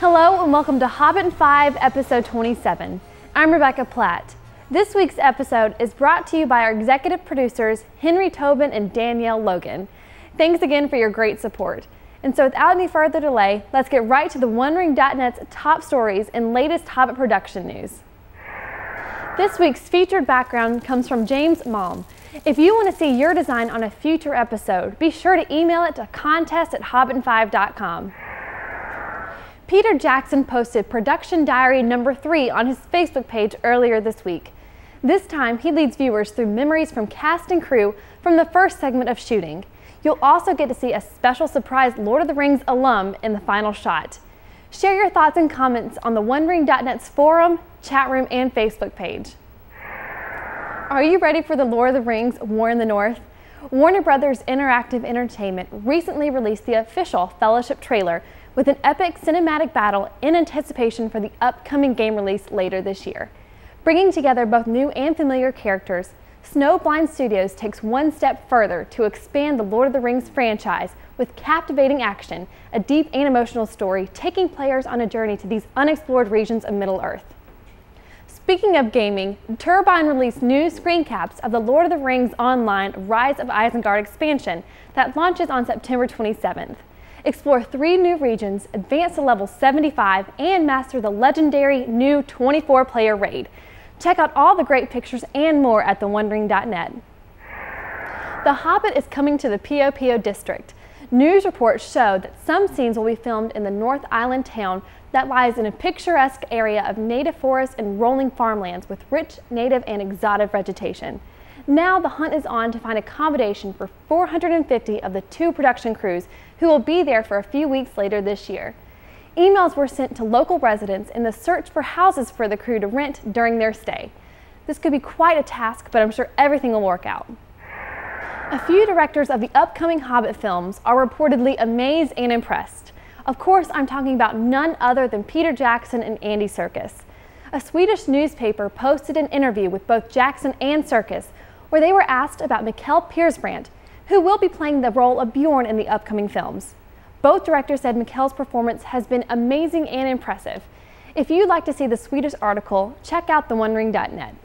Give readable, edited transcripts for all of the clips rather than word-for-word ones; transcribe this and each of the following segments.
Hello and welcome to Hobbit 5, episode 27. I'm Rebecca Platt. This week's episode is brought to you by our executive producers, Tobin and Danielle Logan. Thanks again for your great support. And so without any further delay, let's get right to the OneRing.net's top stories and latest Hobbit production news. This week's featured background comes from James Malm. If you want to see your design on a future episode, be sure to email it to contest@hobbit5.com. Peter Jackson posted production diary number 3 on his Facebook page earlier this week. This time, he leads viewers through memories from cast and crew from the first segment of shooting. You'll also get to see a special surprise Lord of the Rings alum in the final shot. Share your thoughts and comments on the OneRing.net's forum, chat room, and Facebook page. Are you ready for the Lord of the Rings War in the North? Warner Brothers Interactive Entertainment recently released the official Fellowship trailer with an epic cinematic battle in anticipation for the upcoming game release later this year. Bringing together both new and familiar characters, Snowblind Studios takes one step further to expand the Lord of the Rings franchise with captivating action, a deep and emotional story taking players on a journey to these unexplored regions of Middle-earth. Speaking of gaming, Turbine released new screen caps of the Lord of the Rings Online Rise of Isengard expansion that launches on September 27th. Explore 3 new regions, advance to level 75, and master the legendary new 24-player raid. Check out all the great pictures and more at theonering.net. The Hobbit is coming to the Piopio district. News reports show that some scenes will be filmed in the North Island town that lies in a picturesque area of native forests and rolling farmlands with rich native and exotic vegetation. Now the hunt is on to find accommodation for 450 of the 2 production crews who will be there for a few weeks later this year. Emails were sent to local residents in the search for houses for the crew to rent during their stay. This could be quite a task, but I'm sure everything will work out. A few directors of the upcoming Hobbit films are reportedly amazed and impressed. Of course, I'm talking about none other than Peter Jackson and Andy Serkis. A Swedish newspaper posted an interview with both Jackson and Serkis, where they were asked about Mikael Persbrandt, who will be playing the role of Bjorn in the upcoming films. Both directors said Mikael's performance has been amazing and impressive. If you'd like to see the Swedish article, check out theonering.net.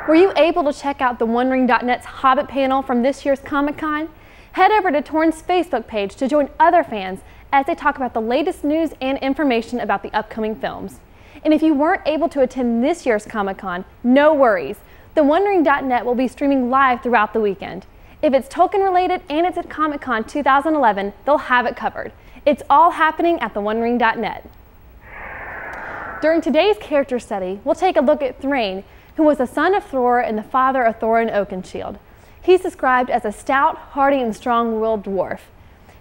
Were you able to check out the OneRing.net's Hobbit panel from this year's Comic-Con? Head over to Torn's Facebook page to join other fans as they talk about the latest news and information about the upcoming films. And if you weren't able to attend this year's Comic-Con, no worries. The OneRing.net will be streaming live throughout the weekend. If it's Tolkien related and it's at Comic-Con 2011, they'll have it covered. It's all happening at the OneRing.net. During today's character study, we'll take a look at Thrain, who was the son of Thror and the father of Thorin Oakenshield. He's described as a stout, hardy, and strong-willed dwarf.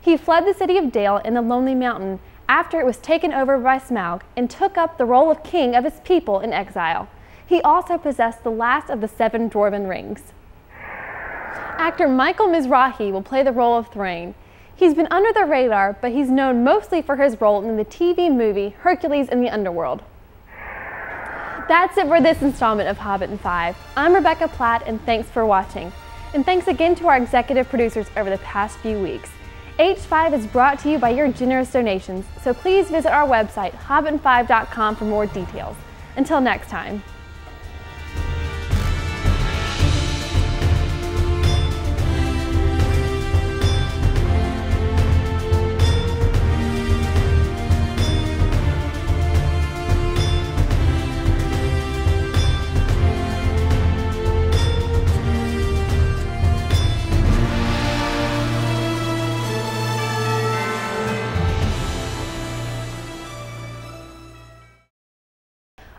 He fled the city of Dale in the Lonely Mountain after it was taken over by Smaug and took up the role of king of his people in exile. He also possessed the last of the 7 dwarven rings. Actor Michael Mizrahi will play the role of Thrain. He's been under the radar, but he's known mostly for his role in the TV movie Hercules in the Underworld. That's it for this installment of Hobbit in 5. I'm Rebecca Platt, and thanks for watching. And thanks again to our executive producers over the past few weeks. H5 is brought to you by your generous donations, so please visit our website, hobbit5.com, for more details. Until next time.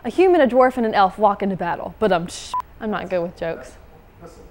A human, a dwarf, and an elf walk into battle, but I'm not good with jokes. Listen.